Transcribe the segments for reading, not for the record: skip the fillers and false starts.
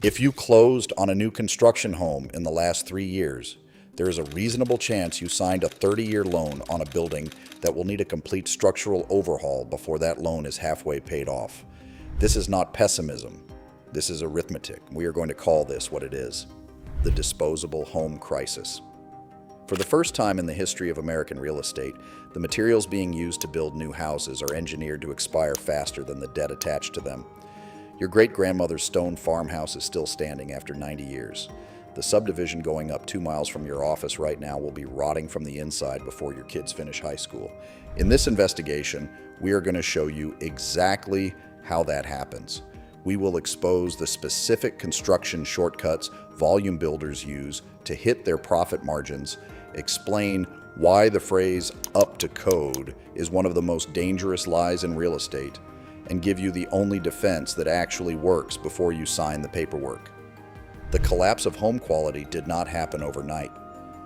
If you closed on a new construction home in the last 3 years, there is a reasonable chance you signed a 30-year loan on a building that will need a complete structural overhaul before that loan is halfway paid off. This is not pessimism. This is arithmetic. We are going to call this what it is: the disposable home crisis. For the first time in the history of American real estate, the materials being used to build new houses are engineered to expire faster than the debt attached to them. Your great-grandmother's stone farmhouse is still standing after 90 years. The subdivision going up 2 miles from your office right now will be rotting from the inside before your kids finish high school. In this investigation, we are going to show you exactly how that happens. We will expose the specific construction shortcuts volume builders use to hit their profit margins, explain why the phrase "up to code" is one of the most dangerous lies in real estate, and give you the only defense that actually works before you sign the paperwork. The collapse of home quality did not happen overnight.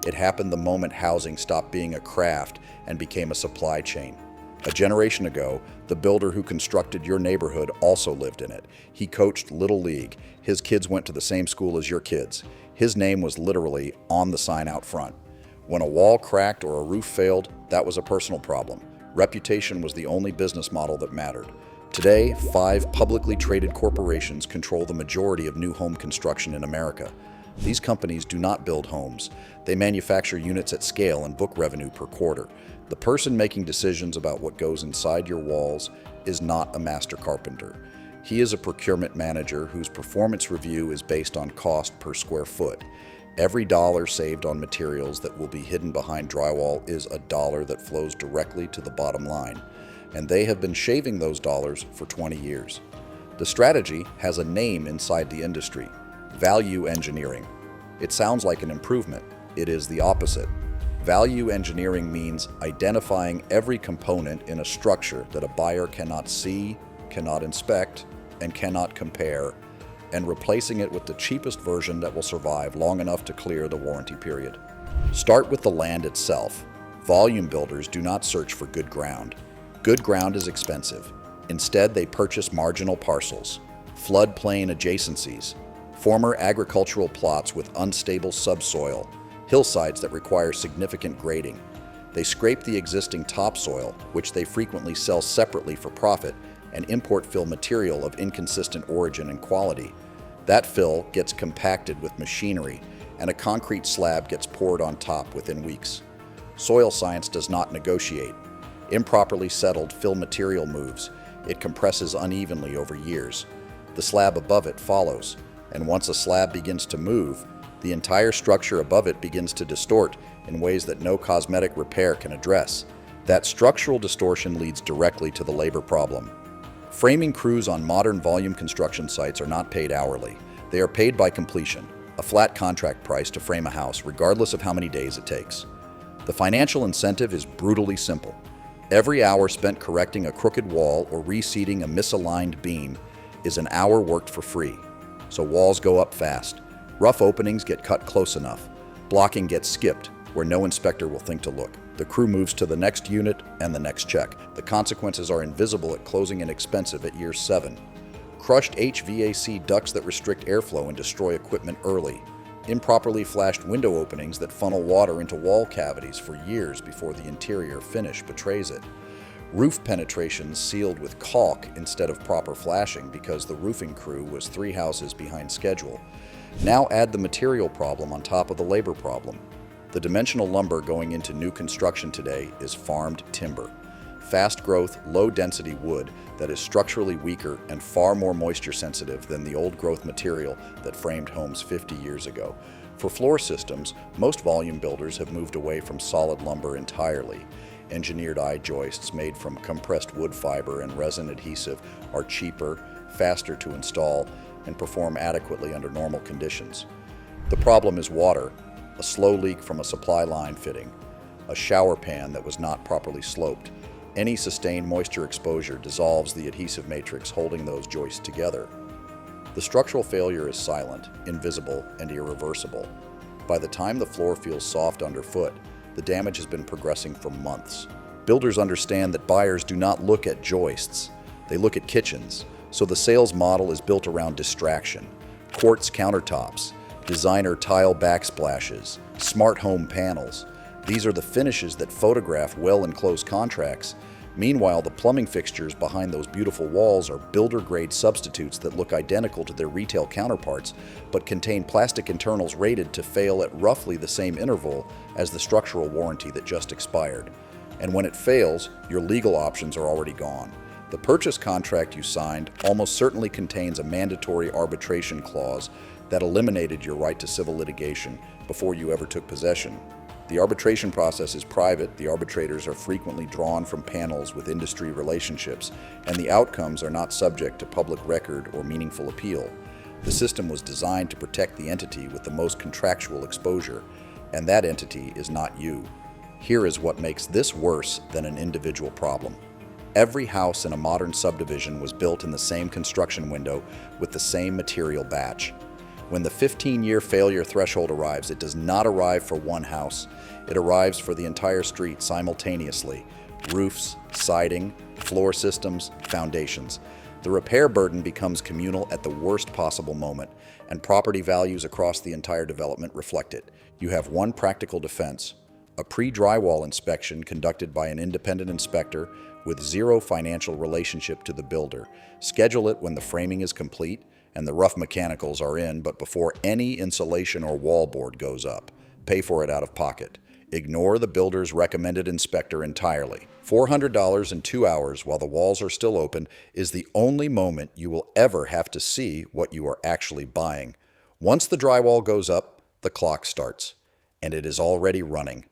It happened the moment housing stopped being a craft and became a supply chain. A generation ago, the builder who constructed your neighborhood also lived in it. He coached Little League. His kids went to the same school as your kids. His name was literally on the sign out front. When a wall cracked or a roof failed, that was a personal problem. Reputation was the only business model that mattered. Today, 5 publicly traded corporations control the majority of new home construction in America. These companies do not build homes. They manufacture units at scale and book revenue per quarter. The person making decisions about what goes inside your walls is not a master carpenter. He is a procurement manager whose performance review is based on cost per square foot. Every dollar saved on materials that will be hidden behind drywall is a dollar that flows directly to the bottom line. And they have been shaving those dollars for 20 years. The strategy has a name inside the industry: value engineering. It sounds like an improvement. It is the opposite. Value engineering means identifying every component in a structure that a buyer cannot see, cannot inspect, and cannot compare, and replacing it with the cheapest version that will survive long enough to clear the warranty period. Start with the land itself. Volume builders do not search for good ground. Good ground is expensive. Instead, they purchase marginal parcels, floodplain adjacencies, former agricultural plots with unstable subsoil, hillsides that require significant grading. They scrape the existing topsoil, which they frequently sell separately for profit, and import fill material of inconsistent origin and quality. That fill gets compacted with machinery, and a concrete slab gets poured on top within weeks. Soil science does not negotiate. Improperly settled fill material moves. It compresses unevenly over years. The slab above it follows, and once a slab begins to move, the entire structure above it begins to distort in ways that no cosmetic repair can address. That structural distortion leads directly to the labor problem. Framing crews on modern volume construction sites are not paid hourly. They are paid by completion, a flat contract price to frame a house regardless of how many days it takes. The financial incentive is brutally simple. Every hour spent correcting a crooked wall or reseating a misaligned beam is an hour worked for free. So walls go up fast. Rough openings get cut close enough. Blocking gets skipped where no inspector will think to look. The crew moves to the next unit and the next check. The consequences are invisible at closing and expensive at year 7. Crushed HVAC ducts that restrict airflow and destroy equipment early. Improperly flashed window openings that funnel water into wall cavities for years before the interior finish betrays it. Roof penetrations sealed with caulk instead of proper flashing because the roofing crew was 3 houses behind schedule. Now add the material problem on top of the labor problem. The dimensional lumber going into new construction today is farmed timber. Fast growth, low density wood that is structurally weaker and far more moisture sensitive than the old growth material that framed homes 50 years ago. For floor systems, most volume builders have moved away from solid lumber entirely. Engineered I-joists made from compressed wood fiber and resin adhesive are cheaper, faster to install, and perform adequately under normal conditions. The problem is water, a slow leak from a supply line fitting, a shower pan that was not properly sloped. Any sustained moisture exposure dissolves the adhesive matrix holding those joists together. The structural failure is silent, invisible, and irreversible. By the time the floor feels soft underfoot, the damage has been progressing for months. Builders understand that buyers do not look at joists, they look at kitchens, so the sales model is built around distraction. quartz countertops, designer tile backsplashes, smart home panels. These are the finishes that photograph well in close contracts. Meanwhile, the plumbing fixtures behind those beautiful walls are builder-grade substitutes that look identical to their retail counterparts, but contain plastic internals rated to fail at roughly the same interval as the structural warranty that just expired. And when it fails, your legal options are already gone. The purchase contract you signed almost certainly contains a mandatory arbitration clause that eliminated your right to civil litigation before you ever took possession. The arbitration process is private, the arbitrators are frequently drawn from panels with industry relationships, and the outcomes are not subject to public record or meaningful appeal. The system was designed to protect the entity with the most contractual exposure, and that entity is not you. Here is what makes this worse than an individual problem. Every house in a modern subdivision was built in the same construction window with the same material batch. When the 15-year failure threshold arrives, it does not arrive for one house. It arrives for the entire street simultaneously. Roofs, siding, floor systems, foundations. The repair burden becomes communal at the worst possible moment, and property values across the entire development reflect it. You have one practical defense: a pre-drywall inspection conducted by an independent inspector with zero financial relationship to the builder. Schedule it when the framing is complete and the rough mechanicals are in, but before any insulation or wallboard goes up. Pay for it out of pocket. Ignore the builder's recommended inspector entirely. $400 in 2 hours while the walls are still open is the only moment you will ever have to see what you are actually buying. Once the drywall goes up, the clock starts, and it is already running.